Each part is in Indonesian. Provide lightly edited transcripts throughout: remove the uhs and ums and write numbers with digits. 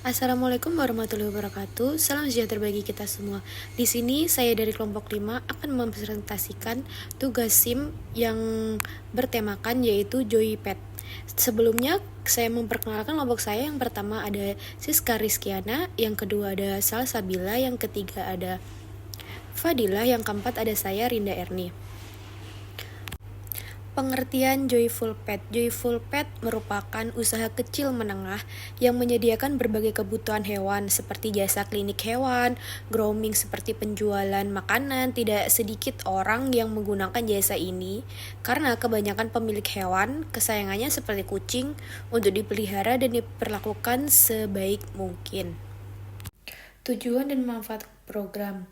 Assalamualaikum warahmatullahi wabarakatuh. Salam sejahtera bagi kita semua. Di sini saya dari kelompok 5 akan mempresentasikan tugas SIM yang bertemakan yaitu Joypad. Sebelumnya saya memperkenalkan kelompok saya. Yang pertama ada Siska Rizkiana, yang kedua ada Salsabila, yang ketiga ada Fadila, yang keempat ada saya Rinda Erni. Pengertian Joyful Pet. Joyful Pet merupakan usaha kecil menengah yang menyediakan berbagai kebutuhan hewan seperti jasa klinik hewan, grooming seperti penjualan makanan. Tidak sedikit orang yang menggunakan jasa ini karena kebanyakan pemilik hewan kesayangannya seperti kucing untuk dipelihara dan diperlakukan sebaik mungkin. Tujuan dan manfaat program.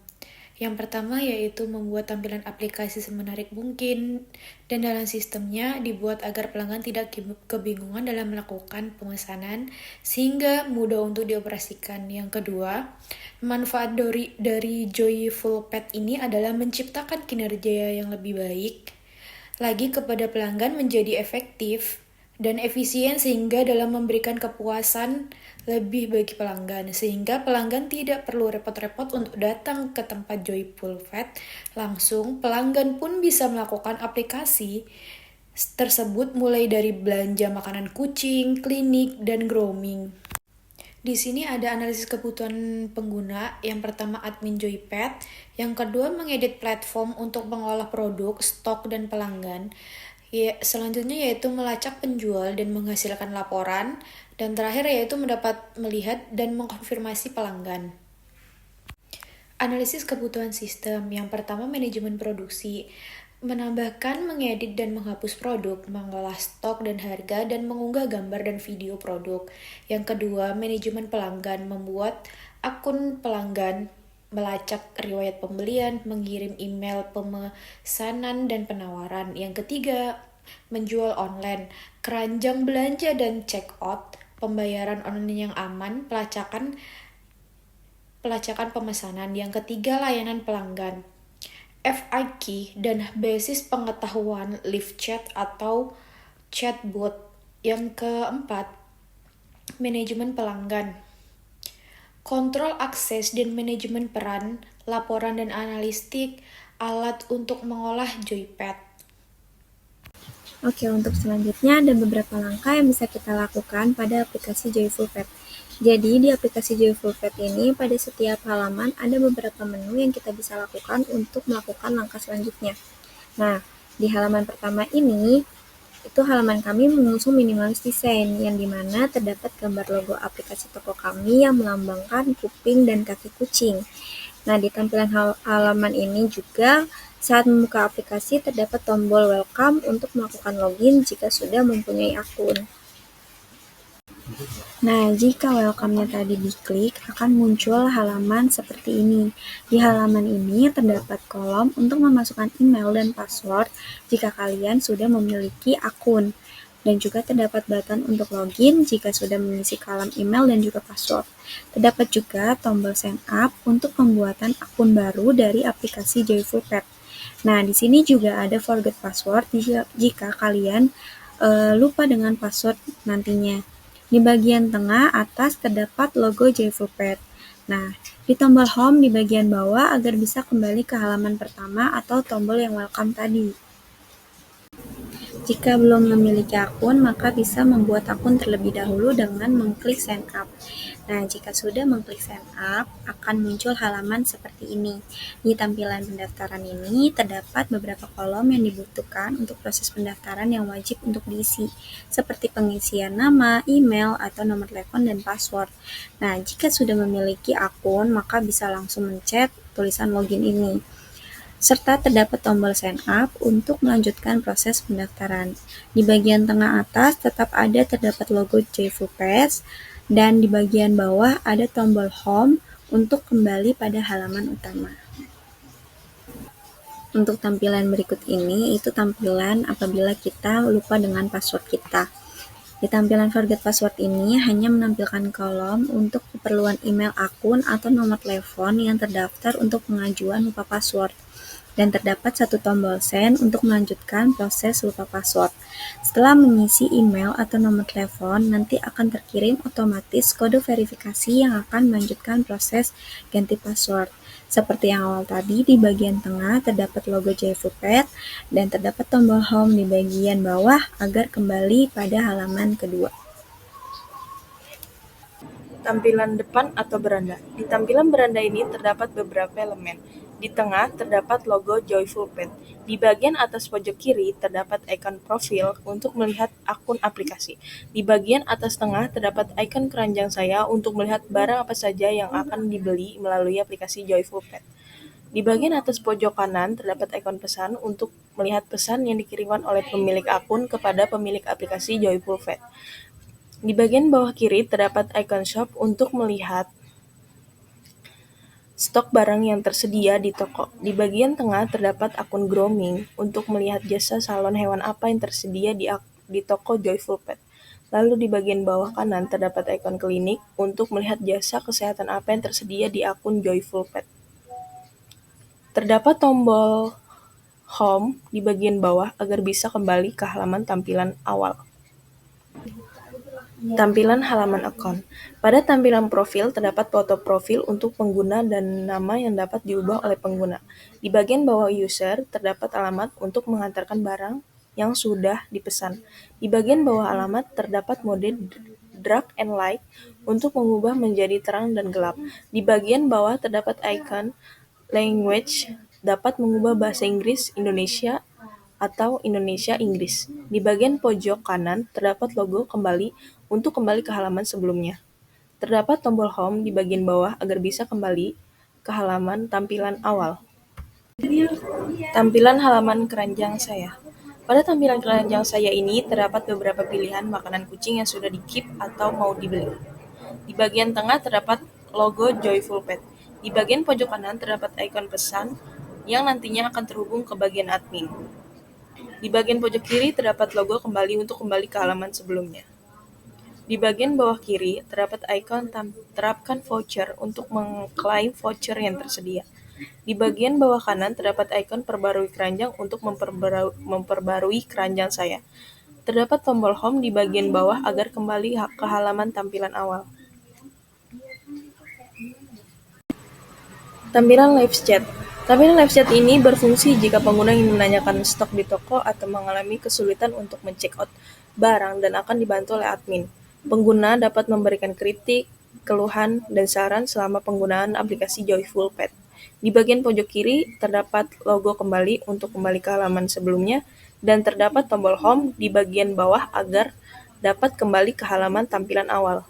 Yang pertama yaitu membuat tampilan aplikasi semenarik mungkin dan dalam sistemnya dibuat agar pelanggan tidak kebingungan dalam melakukan pemesanan sehingga mudah untuk dioperasikan. Yang kedua, manfaat dari Joyful Pet ini adalah menciptakan kinerja yang lebih baik lagi kepada pelanggan, menjadi efektif dan efisien sehingga dalam memberikan kepuasan lebih bagi pelanggan, sehingga pelanggan tidak perlu repot-repot untuk datang ke tempat Joyful Pet. Langsung pelanggan pun bisa melakukan aplikasi tersebut mulai dari belanja makanan kucing, klinik, dan grooming. Di sini ada analisis kebutuhan pengguna. Yang pertama admin Joypad, yang kedua mengedit platform untuk mengolah produk, stok, dan pelanggan. Selanjutnya yaitu melacak penjual dan menghasilkan laporan, dan terakhir yaitu melihat dan mengkonfirmasi pelanggan. Analisis kebutuhan sistem. Yang pertama manajemen produksi, menambahkan, mengedit dan menghapus produk, mengolah stok dan harga, dan mengunggah gambar dan video produk. Yang kedua manajemen pelanggan, membuat akun pelanggan, melacak riwayat pembelian, mengirim email pemesanan dan penawaran. Yang ketiga menjual online, keranjang belanja dan check out, pembayaran online yang aman, pelacakan pemesanan. Yang ketiga, layanan pelanggan, FAQ dan basis pengetahuan live chat atau chatbot. Yang keempat, manajemen pelanggan, kontrol akses dan manajemen peran, laporan dan analistik, alat untuk mengolah Joypad. Oke, untuk selanjutnya ada beberapa langkah yang bisa kita lakukan pada aplikasi Joyful Pet. Jadi, di aplikasi Joyful Pet ini, pada setiap halaman ada beberapa menu yang kita bisa lakukan untuk melakukan langkah selanjutnya. Nah, di halaman pertama ini, itu halaman kami mengusung minimalis desain, yang dimana terdapat gambar logo aplikasi toko kami yang melambangkan kuping dan kaki kucing. Nah, di tampilan halaman ini juga saat membuka aplikasi terdapat tombol welcome untuk melakukan login jika sudah mempunyai akun. Nah, jika welcome-nya tadi diklik, akan muncul halaman seperti ini. Di halaman ini terdapat kolom untuk memasukkan email dan password jika kalian sudah memiliki akun. Dan juga terdapat button untuk login jika sudah mengisi kolom email dan juga password. Terdapat juga tombol sign up untuk pembuatan akun baru dari aplikasi Joyful Pet. Nah, di sini juga ada forget password jika kalian lupa dengan password nantinya. Di bagian tengah atas terdapat logo Joyful Pet. Nah, di tombol home di bagian bawah agar bisa kembali ke halaman pertama atau tombol yang welcome tadi. Jika belum memiliki akun, maka bisa membuat akun terlebih dahulu dengan mengklik sign up. Nah, jika sudah mengklik sign up, akan muncul halaman seperti ini. Di tampilan pendaftaran ini, terdapat beberapa kolom yang dibutuhkan untuk proses pendaftaran yang wajib untuk diisi, seperti pengisian nama, email, atau nomor telepon dan password. Nah, jika sudah memiliki akun, maka bisa langsung mencet tulisan login ini, serta terdapat tombol sign up untuk melanjutkan proses pendaftaran. Di bagian tengah atas terdapat logo Joyful Pet, dan di bagian bawah ada tombol home untuk kembali pada halaman utama. Untuk tampilan berikut ini, itu tampilan apabila kita lupa dengan password kita. Di tampilan forget password ini hanya menampilkan kolom untuk keperluan email akun atau nomor telepon yang terdaftar untuk pengajuan lupa password. dan terdapat satu tombol send untuk melanjutkan proses lupa password. Setelah mengisi email atau nomor telepon, nanti akan terkirim otomatis kode verifikasi yang akan melanjutkan proses ganti password. Seperti yang awal tadi, di bagian tengah terdapat logo Joyful Pet dan terdapat tombol home di bagian bawah agar kembali pada halaman kedua. Tampilan depan atau beranda. Di tampilan beranda ini terdapat beberapa elemen. Di tengah terdapat logo Joyful Pet. Di bagian atas pojok kiri terdapat ikon profil untuk melihat akun aplikasi. Di bagian atas tengah terdapat ikon keranjang saya untuk melihat barang apa saja yang akan dibeli melalui aplikasi Joyful Pet. Di bagian atas pojok kanan terdapat ikon pesan untuk melihat pesan yang dikirimkan oleh pemilik akun kepada pemilik aplikasi Joyful Pet. Di bagian bawah kiri terdapat ikon shop untuk melihat stok barang yang tersedia di toko. Di bagian tengah terdapat akun grooming untuk melihat jasa salon hewan apa yang tersedia di toko Joyful Pet. Lalu di bagian bawah kanan terdapat ikon klinik untuk melihat jasa kesehatan apa yang tersedia di akun Joyful Pet. Terdapat tombol home di bagian bawah agar bisa kembali ke halaman tampilan awal. Tampilan halaman akun. Pada tampilan profil terdapat foto profil untuk pengguna dan nama yang dapat diubah oleh pengguna. Di bagian bawah user terdapat alamat untuk mengantarkan barang yang sudah dipesan. Di bagian bawah alamat terdapat mode drag and light untuk mengubah menjadi terang dan gelap. Di bagian bawah terdapat icon language dapat mengubah bahasa Inggris Indonesia atau Indonesia Inggris. Di bagian pojok kanan terdapat logo kembali untuk kembali ke halaman sebelumnya. Terdapat tombol home di bagian bawah agar bisa kembali ke halaman tampilan awal. Tampilan halaman keranjang saya. Pada tampilan keranjang saya ini terdapat beberapa pilihan makanan kucing yang sudah di-keep atau mau dibeli. Di bagian tengah terdapat logo Joyful Pet. Di bagian pojok kanan terdapat ikon pesan yang nantinya akan terhubung ke bagian admin. Di bagian pojok kiri terdapat logo kembali untuk kembali ke halaman sebelumnya. Di bagian bawah kiri terdapat ikon terapkan voucher untuk mengklaim voucher yang tersedia. Di bagian bawah kanan terdapat ikon perbarui keranjang untuk memperbarui keranjang saya. Terdapat tombol home di bagian bawah agar kembali ke halaman tampilan awal. Tampilan live chat. Tampilan live chat ini berfungsi jika pengguna ingin menanyakan stok di toko atau mengalami kesulitan untuk men-check out barang dan akan dibantu oleh admin. Pengguna dapat memberikan kritik, keluhan, dan saran selama penggunaan aplikasi Joyful Pet. Di bagian pojok kiri terdapat logo kembali untuk kembali ke halaman sebelumnya dan terdapat tombol home di bagian bawah agar dapat kembali ke halaman tampilan awal.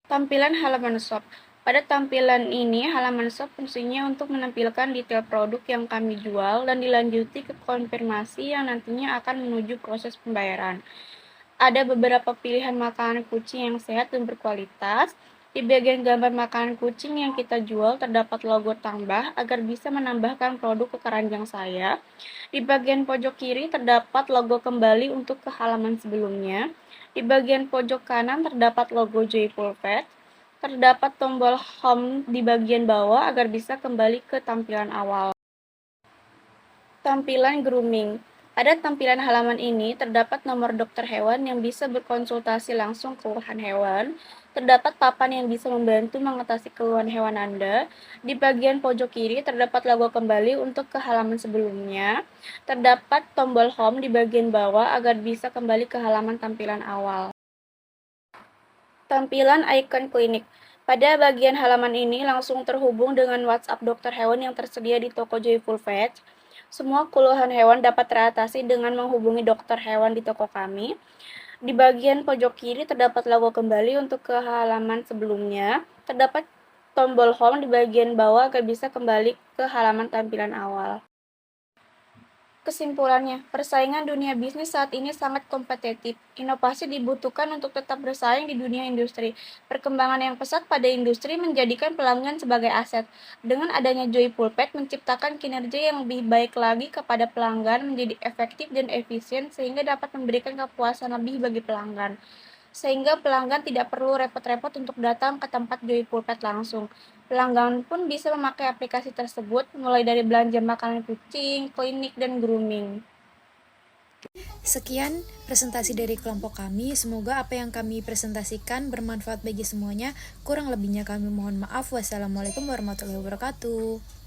Tampilan halaman shop. Pada tampilan ini, halaman shop fungsinya untuk menampilkan detail produk yang kami jual dan dilanjuti ke konfirmasi yang nantinya akan menuju proses pembayaran. Ada beberapa pilihan makanan kucing yang sehat dan berkualitas. Di bagian gambar makanan kucing yang kita jual terdapat logo tambah agar bisa menambahkan produk ke keranjang saya. Di bagian pojok kiri terdapat logo kembali untuk ke halaman sebelumnya. Di bagian pojok kanan terdapat logo Joyful Pet. Terdapat tombol home di bagian bawah agar bisa kembali ke tampilan awal. Tampilan grooming. Pada tampilan halaman ini terdapat nomor dokter hewan yang bisa berkonsultasi langsung keluhan hewan. Terdapat papan yang bisa membantu mengatasi keluhan hewan Anda. Di bagian pojok kiri terdapat logo kembali untuk ke halaman sebelumnya. Terdapat tombol home di bagian bawah agar bisa kembali ke halaman tampilan awal. Tampilan ikon klinik. Pada bagian halaman ini langsung terhubung dengan WhatsApp dokter hewan yang tersedia di toko Joyful Pet. Semua keluhan hewan dapat teratasi dengan menghubungi dokter hewan di toko kami. Di bagian pojok kiri terdapat logo kembali untuk ke halaman sebelumnya. Terdapat tombol home di bagian bawah agar bisa kembali ke halaman tampilan awal. Kesimpulannya, persaingan dunia bisnis saat ini sangat kompetitif. Inovasi dibutuhkan untuk tetap bersaing di dunia industri. Perkembangan yang pesat pada industri menjadikan pelanggan sebagai aset. Dengan adanya Joyful Pet menciptakan kinerja yang lebih baik lagi kepada pelanggan, menjadi efektif dan efisien sehingga dapat memberikan kepuasan lebih bagi pelanggan. sehingga pelanggan tidak perlu repot-repot untuk datang ke tempat Joyful Pet langsung. Pelanggan pun bisa memakai aplikasi tersebut mulai dari belanja makanan kucing, klinik, dan grooming. Sekian presentasi dari kelompok kami. Semoga apa yang kami presentasikan bermanfaat bagi semuanya. Kurang lebihnya kami mohon maaf. Wassalamualaikum warahmatullahi wabarakatuh.